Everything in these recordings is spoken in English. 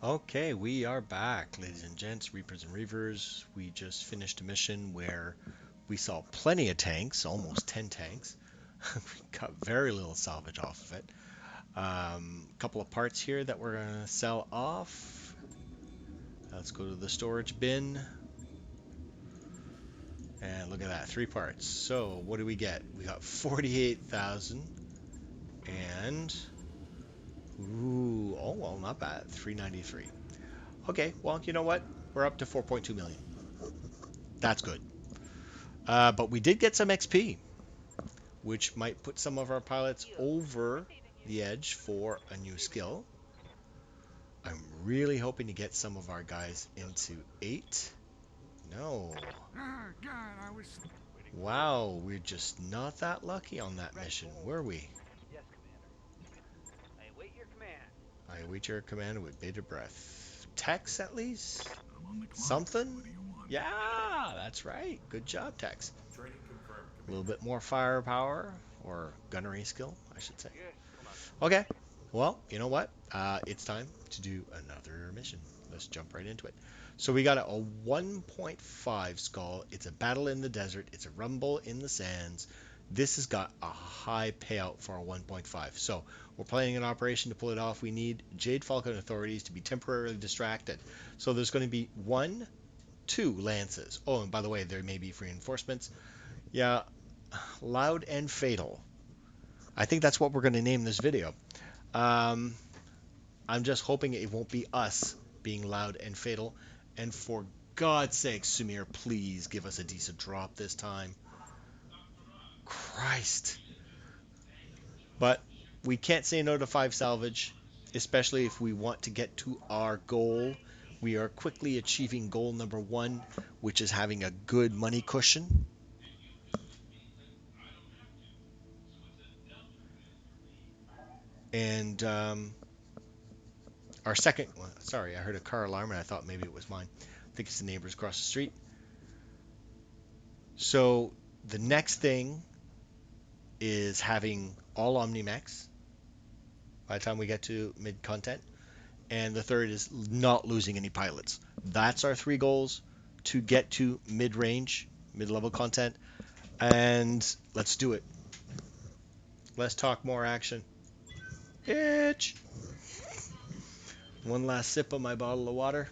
Okay, we are back, ladies and gents, Reapers and Reavers. We just finished a mission where we saw plenty of tanks, almost 10 tanks. We got very little salvage off of it. A couple of parts here that we're going to sell off. Let's go to the storage bin. And look at that, 3 parts. So what do we get? We got 48,000 and... Ooh, oh well, not bad, 393. Okay, well, you know what? We're up to 4.2 million. That's good. But we did get some XP, which might put some of our pilots over the edge for a new skill. I'm really hoping to get some of our guys into 8. No. Wow, we're just not that lucky on that mission, were we? I await your command with bated breath. Tex, at least? Something? Yeah, that's right. Good job, Tex. A little bit more firepower, or gunnery skill, I should say. Okay, well, you know what? It's time to do another mission. Let's jump right into it. So we got a 1.5 skull. It's a battle in the desert. It's a rumble in the sands. This has got a high payout for a 1.5. So we're planning an operation to pull it off. We need Jade Falcon authorities to be temporarily distracted. So there's going to be 2 lances. Oh, and by the way, there may be reinforcements. Yeah, loud and fatal. I think that's what we're going to name this video. Um, I'm just hoping it won't be us being loud and fatal. And for God's sake, Sumir, please give us a decent drop this time. Christ. But we can't say no to 5 salvage, especially if we want to get to our goal. We are quickly achieving goal number 1, which is having a good money cushion. And our second, well, sorry, I heard a car alarm and I thought maybe it was mine. I think it's the neighbors across the street. So the next thing is having all Omnimex by the time we get to mid-content. And the third is not losing any pilots. That's our 3 goals to get to mid-range, mid-level content. And let's do it. Let's talk more action. Itch! One last sip of my bottle of water.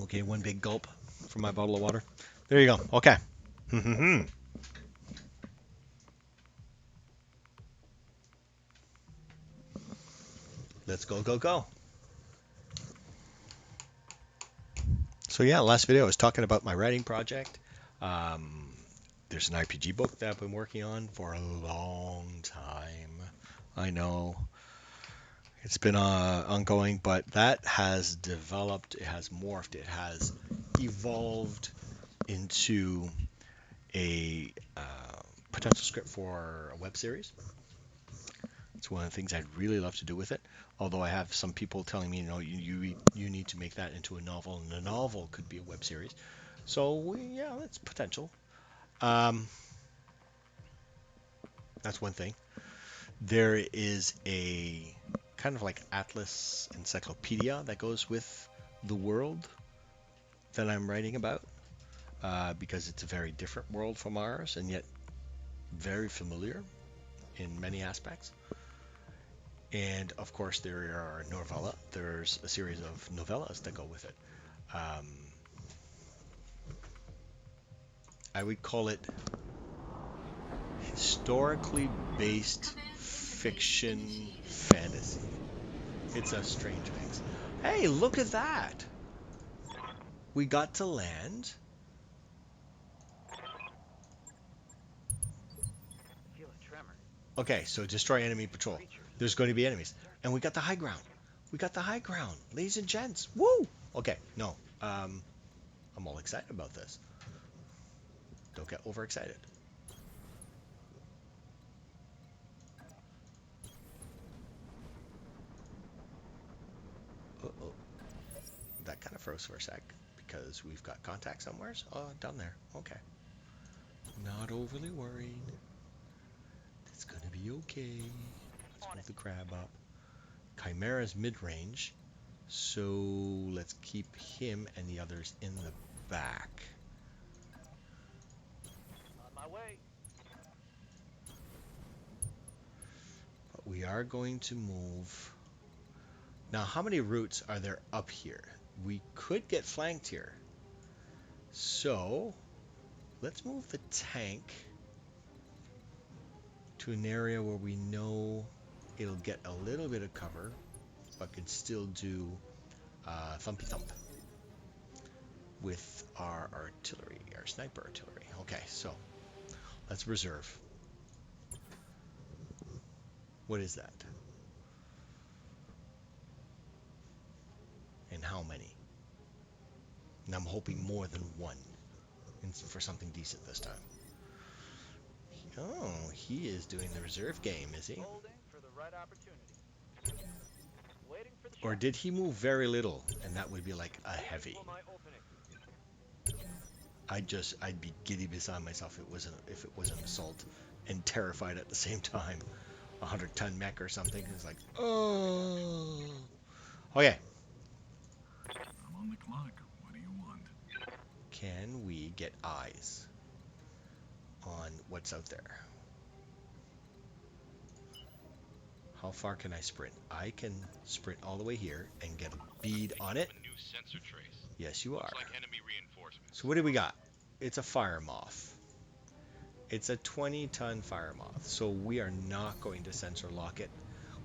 Okay, one big gulp from my bottle of water. There you go. Okay. Let's go, go, go. So yeah, last video I was talking about my writing project. There's an RPG book that I've been working on for a long time. I know it's been ongoing, but that has developed, it has morphed, it has evolved into a potential script for a web series. It's one of the things I'd really love to do with it. Although I have some people telling me, you need to make that into a novel, and a novel could be a web series. So yeah, that's potential. That's one thing. There is a kind of like atlas encyclopedia that goes with the world that I'm writing about, because it's a very different world from ours, and yet very familiar in many aspects. And of course, there are novella. There's a series of novellas that go with it. Um, I would call it historically based fiction fantasy. It's a strange mix. Hey, look at that! We got to land. Okay, so destroy enemy patrol. There's going to be enemies. And we got the high ground. We got the high ground, ladies and gents. Woo! Okay, no. I'm all excited about this. Don't get overexcited. Uh-oh. That kind of froze for a sec because we've got contact somewhere. Oh, down there. Okay. Not overly worried. It's gonna be okay. Let's move the crab up. Chimera's mid-range, so let's keep him and the others in the back. On my way. But we are going to move. Now, how many routes are there up here? We could get flanked here. So, let's move the tank to an area where we know it'll get a little bit of cover, but can still do thumpy thump with our artillery, our sniper artillery. Okay, so let's reserve. What is that? And how many? And I'm hoping more than one for something decent this time. Oh, he is doing the reserve game, is he? Holding for the right opportunity. Waiting for the Or shot. did he move very little, and that would be like a heavy? For my opening. I'd be giddy beside myself if it was an assault, and terrified at the same time. 100-ton mech or something. It's like, oh. Okay. I'm on the clock. What do you want? Can we get eyes on what's out there? How far can I sprint? I can sprint all the way here and get a bead on it. A new sensor trace. Yes, you are. Looks like enemy reinforcements. So what do we got? It's a fire moth. It's a 20-ton fire moth. So we are not going to sensor lock it.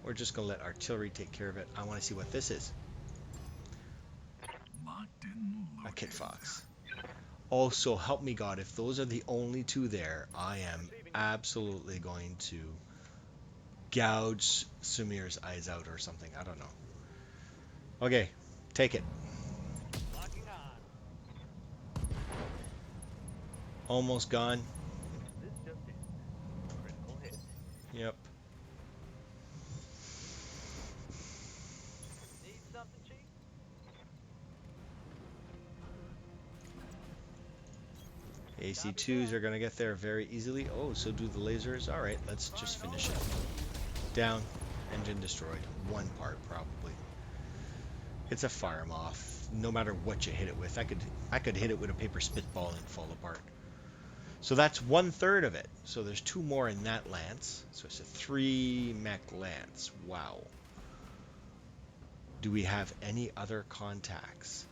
We're just going to let artillery take care of it. I want to see what this is. Locked in. A kit fox. Also, help me God, if those are the only two there, I am absolutely going to gouge Sumir's eyes out or something. I don't know. Okay, take it. Locking on. Almost gone. This just in. Critical hit. Yep. Need something, Chief? AC2s are going to get there very easily. Oh, so do the lasers. All right, let's just finish it. Down. Engine destroyed. One part, probably. It's a fire moth. No matter what you hit it with. I could hit it with a paper spitball and fall apart. So that's 1/3 of it. So there's 2 more in that lance. So it's a 3 mech lance. Wow. Do we have any other contacts?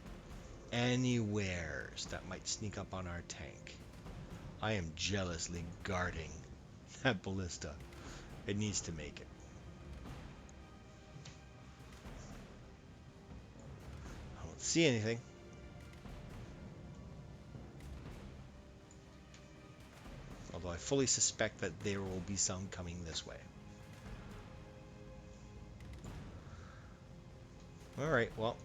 Anywheres that might sneak up on our tank? I am jealously guarding that ballista. It needs to make it. I don't see anything. Although I fully suspect that there will be some coming this way. Alright, well.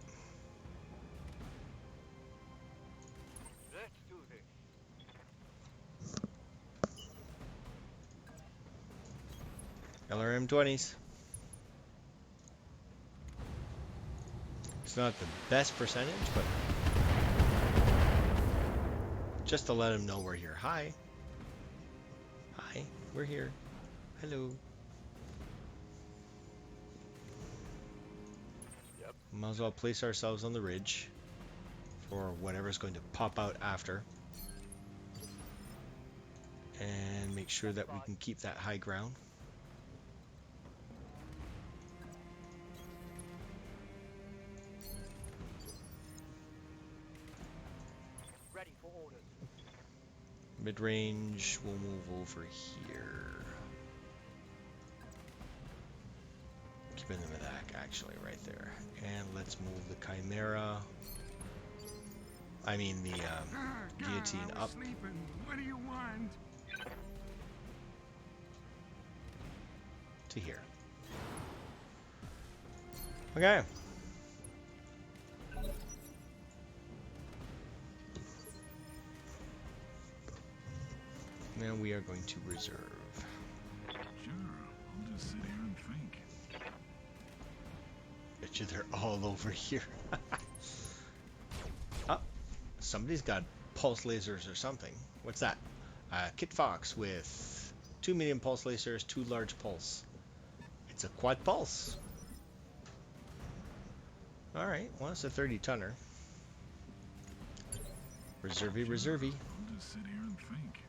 Let's do this. LRM-20s. It's not the best percentage, but just to let them know we're here. Hi. Hi, we're here. Hello. Yep. Might as well place ourselves on the ridge for whatever's going to pop out after. And make sure that we can keep that high ground. Ready for orders. Mid-range, we'll move over here. Keeping them back, actually, right there. And let's move the Chimera. I mean the guillotine up. Sleeping. What do you want? To here. Okay. Now we are going to reserve. Sure. I'll just sit here and think. Bet you they're all over here. Oh, somebody's got pulse lasers or something. What's that? Kit Fox with 2 medium pulse lasers, 2 large pulse. It It's a quad pulse. Alright, well, it's a 30 tonner. Reservy, reservy. I'll just sit here and think.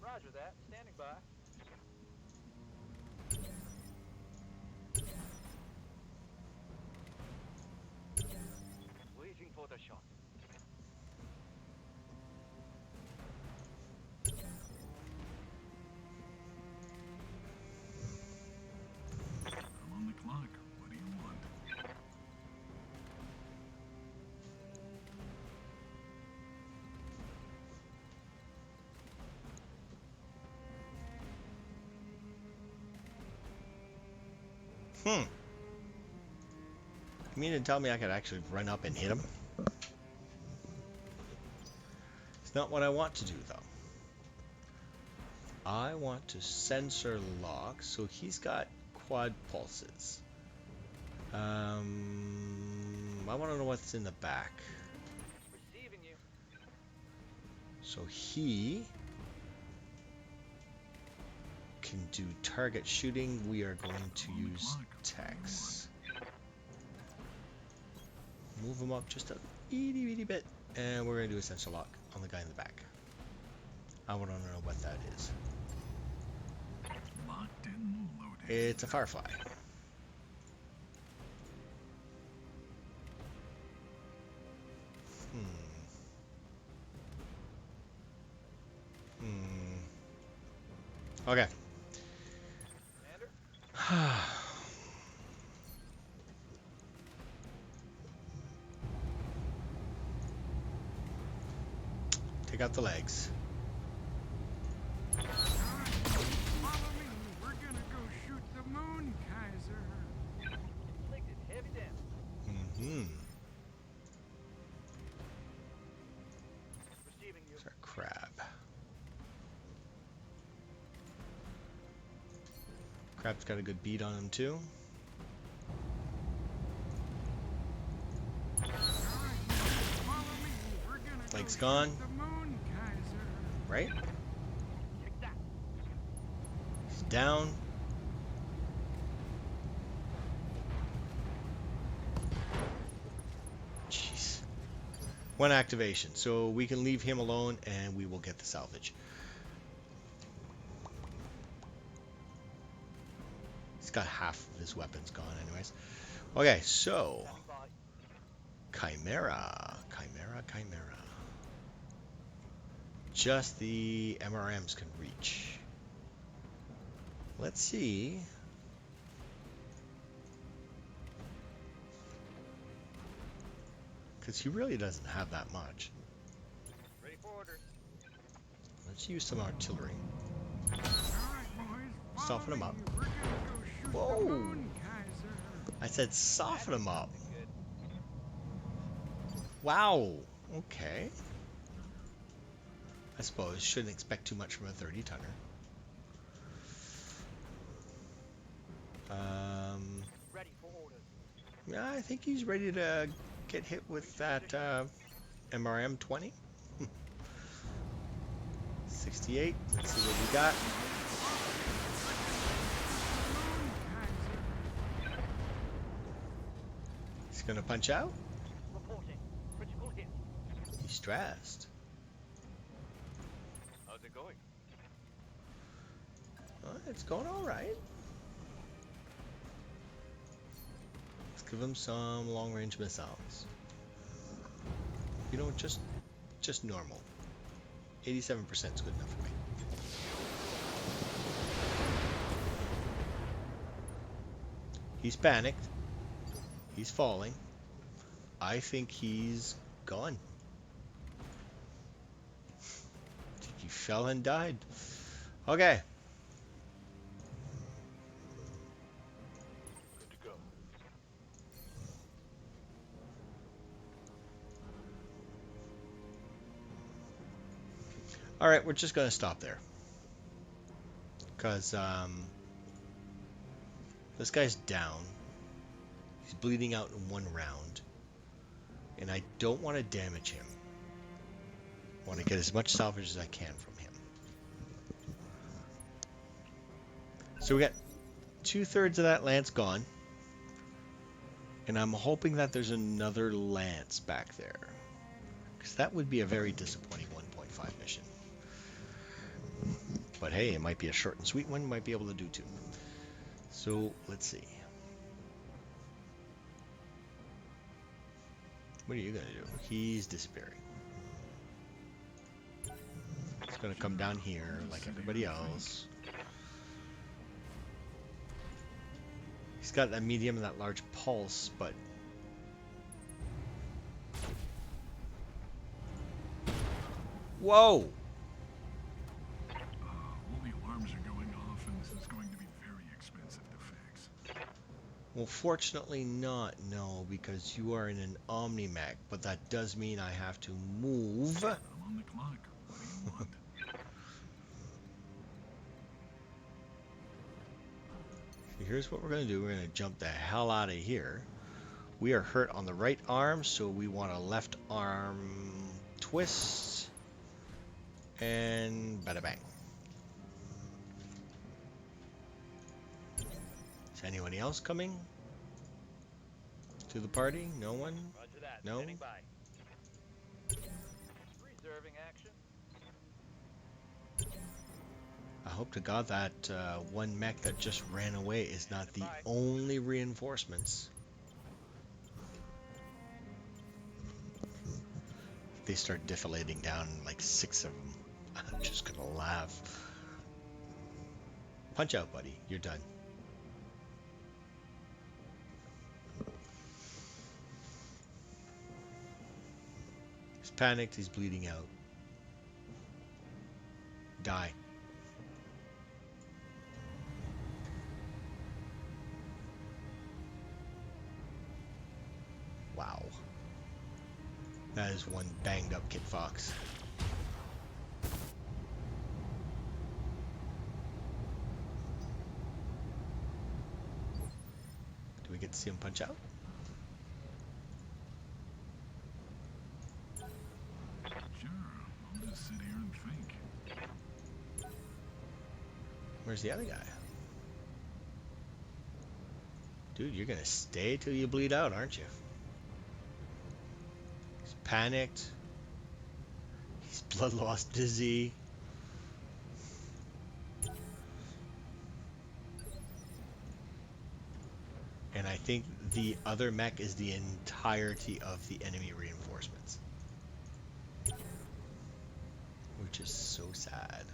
Roger that. Standing by. Waiting for the shot. I'm on the clock. What do you want? You mean to tell me I could actually run up and hit him? It's not what I want to do, though. I want to sensor lock, so he's got quad pulses. I want to know what's in the back. Receiving you. So he can do target shooting. We are going to use Tex. Move him up just a itty bitty bit, and we're going to do a sensor lock on the guy in the back. I want to know what that is. Locked in, loaded. It's a Firefly. Okay. Commander? Take out the legs. Follow me. We're gonna go shoot the moon, Kaiser. Inflicted heavy damage. Receiving you. It's our crab. Crab's got a good beat on him too. All right, follow me. We're gonna Legs go gone. shoot the moon, Kaiser. Right? Take that. He's down. Jeez. One activation, so we can leave him alone and we will get the salvage. He's got half of his weapons gone anyways. Okay, so Standing by. Chimera. Just the MRMs can reach. Let's see. Because he really doesn't have that much. Ready for orders. Let's use some artillery. All right, boys. Soften him up. We're gonna go shoot Whoa. the moon, Kaiser. I said soften him up. Good. Wow. Okay. I suppose shouldn't expect too much from a 30 tonner. Ready for orders. Yeah, I think he's ready to get hit with that MRM 20. 68. Let's see what we got. He's gonna punch out. Reporting. Critical hit. He's stressed. How's it going? It's going all right. Let's give him some long-range missiles. You know, just normal. 87% is good enough for me. He's panicked. He's falling. I think he's gone. I think he fell and died. Okay. Good to go. All right, we're just going to stop there. Because this guy's down. He's bleeding out in one round. And I don't want to damage him. I want to get as much salvage as I can from him. So we got 2/3 of that lance gone. And I'm hoping that there's another lance back there. Because that would be a very disappointing 1.5 mission. But hey, it might be a short and sweet one. Might be able to do two. So let's see. What are you going to do? He's disappearing. He's going to come down here like everybody else. He's got that medium and that large pulse, but... Whoa! All the alarms are going off, and this is going to be very expensive to fix. Well, fortunately not, no, because you are in an Omni-Mech, but that does mean I have to move. I'm on the clock. What do you want? Here's what we're going to do. We're going to jump the hell out of here. We are hurt on the right arm, so we want a left arm twist. And bada bang. Is anybody else coming to the party? No one? Roger that. No? Standing by. Reserving action. I hope to God that one mech that just ran away is not the only reinforcements. They start defilating down like 6 of them. I'm just gonna laugh. Punch out, buddy. You're done. He's panicked. He's bleeding out. Die. Wow. That is one banged up Kit Fox. Do we get to see him punch out? Sure, I'll just sit here and think. Where's the other guy? Dude, you're gonna stay till you bleed out, aren't you? He's panicked. He's blood loss dizzy. And I think the other mech is the entirety of the enemy reinforcements. Which is so sad.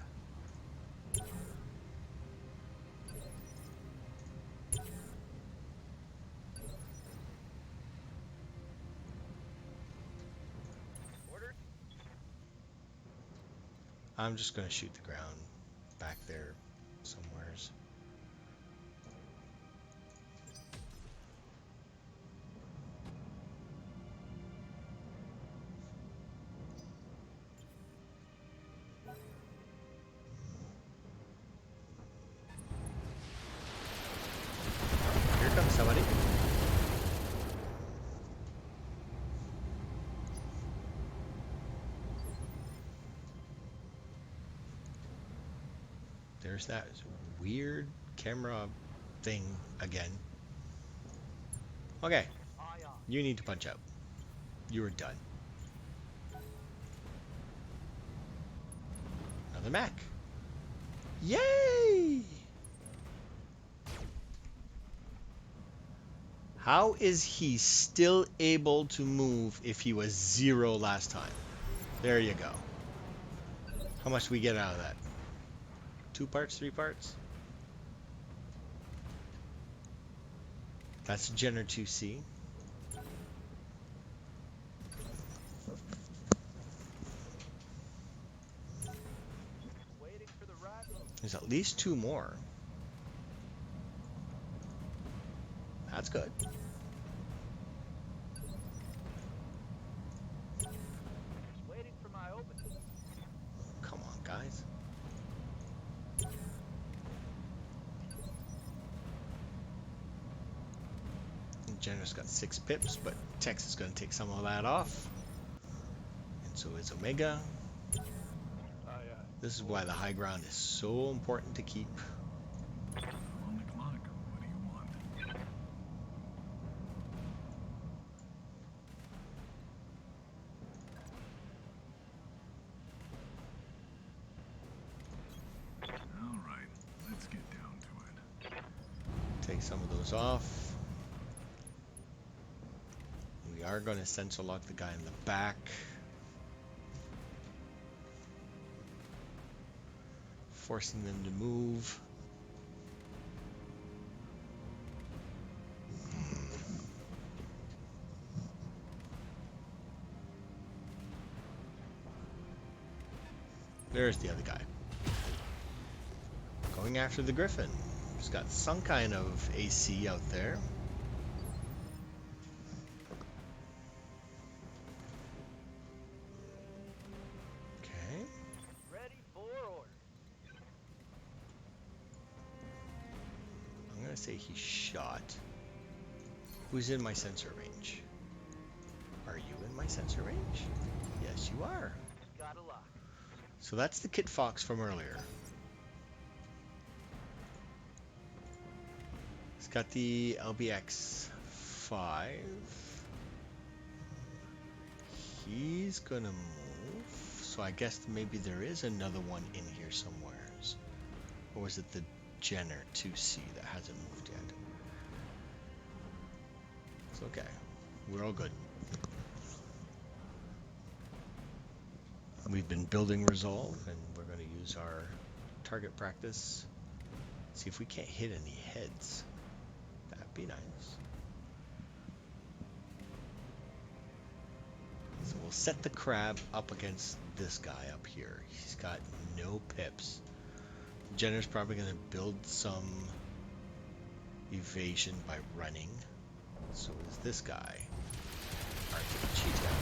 Orders. I'm just gonna shoot the ground back there somewheres. Here comes somebody. There's that weird camera thing again. Okay, Eye on. you need to punch out. You are done. Another Mac. Yay! How is he still able to move if he was 0 last time? There you go. How much do we get out of that? 2 parts, 3 parts? That's Jenner 2C. Waiting for the right move. There's at least 2 more. That's good. Waiting for my opening. Come on, guys. Jenner's got 6 pips, but Tex is going to take some of that off. And so is Omega. Aye, aye. This is why the high ground is so important to keep. take some of those off. We are going to sensor lock the guy in the back. Forcing them to move. There's the other guy. Going after the Griffin. He's got some kind of AC out there. Okay. Ready for order. I'm gonna say he's shot. Who's in my sensor range? Are you in my sensor range? Yes, you are. Got a lock. So that's the Kit Fox from earlier. It's got the LBX 5. He's gonna move. So I guess maybe there is another one in here somewhere. Or was it the Jenner 2C that hasn't moved yet? It's okay. We're all good. We've been building resolve, and we're going to use our target practice. See if we can't hit any heads. That'd be nice. So we'll set the crab up against this guy up here. He's got no pips. Jenner's probably going to build some evasion by running. So is this guy. Cheat guy.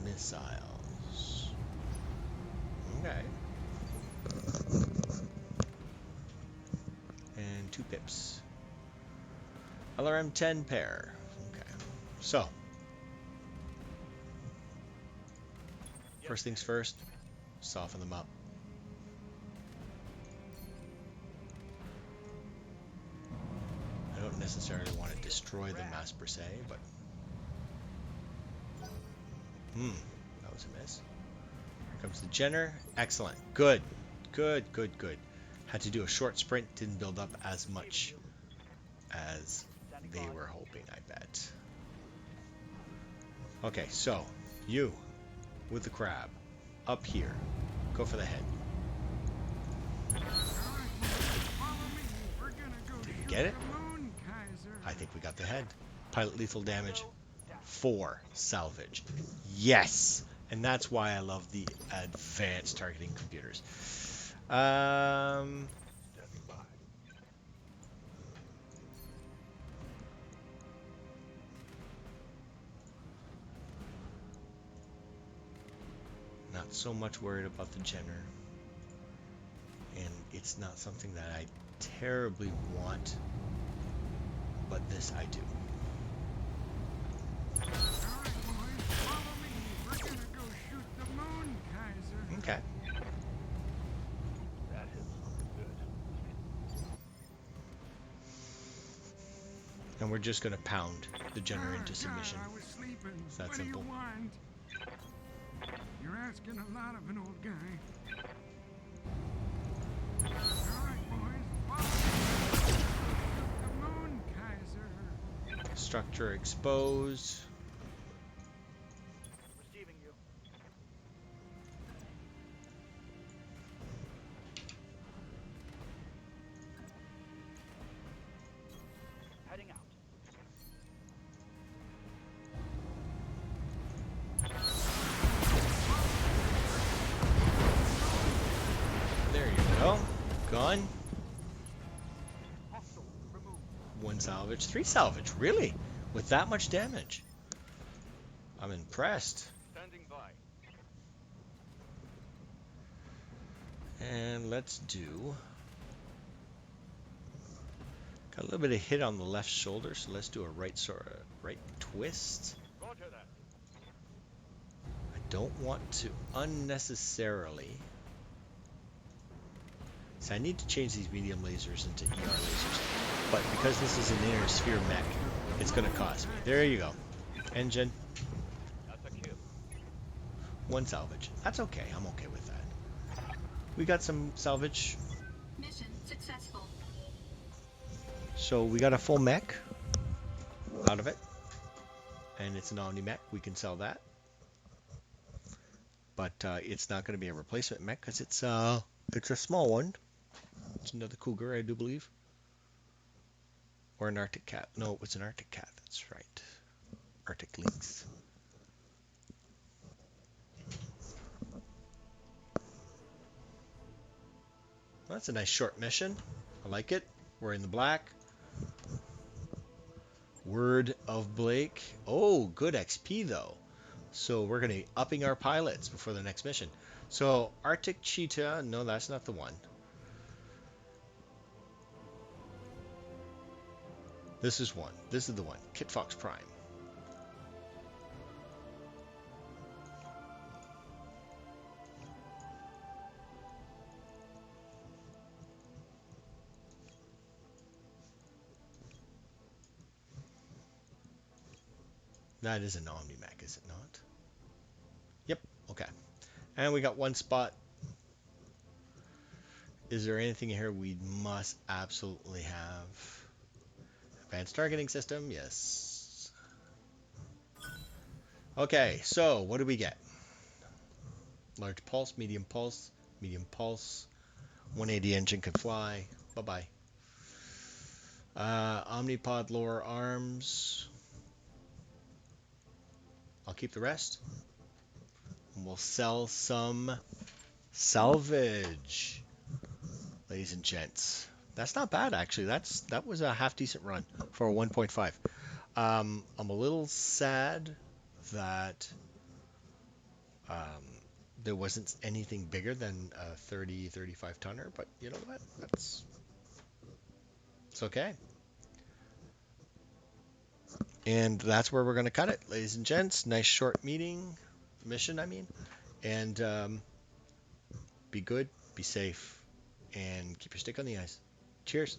Missiles. Okay. And 2 pips. LRM 10 pair. Okay. So. First things first. Soften them up. I don't necessarily want to destroy the mass per se, but that was a miss. Here comes the Jenner. Excellent. Good. Good. Had to do a short sprint. Didn't build up as much as they were hoping, I bet. Okay, so you with the crab up here. Go for the head. Did we get it? I think we got the head. Pilot lethal damage. 4 salvage. Yes! And that's why I love the advanced targeting computers. Not so much worried about the Jenner. And it's not something that I terribly want, but this I do. Okay. That is good. And we're just going to pound the Jenner into submission. It's that simple. You're asking a lot of an old guy. All right, boys. Follow me. The moon, Kaiser. Structure exposed. Receiving you. Heading out. There you go. Gone. Hostile removed. 1 salvage. 3 salvage. Really? With that much damage? I'm impressed. Standing by. And let's do... Got a little bit of hit on the left shoulder, so let's do a right twist. Roger that. I don't want to unnecessarily... So I need to change these medium lasers into ER lasers. But because this is an inner sphere mech, it's going to cost me. There you go. Engine. That's a kill. 1 salvage. That's okay. I'm okay with that. We got some salvage. Mission successful. So we got a full mech out of it, and it's an Omni mech. We can sell that, but it's not going to be a replacement mech because it's a small one. It's another cougar, I do believe, or an Arctic cat. No, it's an Arctic cat. That's right, Arctic lynx. Well, that's a nice short mission. I like it. We're in the black. Word of Blake. Oh, good XP though. So we're going to be upping our pilots before the next mission. So Arctic Cheetah. No, that's not the one. This is one. This is the one. Kit Fox Prime. That is an Omni Mech, is it not? Yep. Okay. And we got one spot. Is there anything here we must absolutely have? Advanced targeting system, yes. Okay, so what do we get? Large pulse, medium pulse, medium pulse. 180 engine can fly. Bye-bye. Omnipod lower arms. I'll keep the rest. And we'll sell some salvage, ladies and gents. That's not bad actually. That was a half decent run for a 1.5. I'm a little sad that there wasn't anything bigger than a 30, 35 tonner, but you know what? It's okay. And that's where we're going to cut it, ladies and gents. Nice short mission, I mean. And be good, be safe, and keep your stick on the ice. Cheers.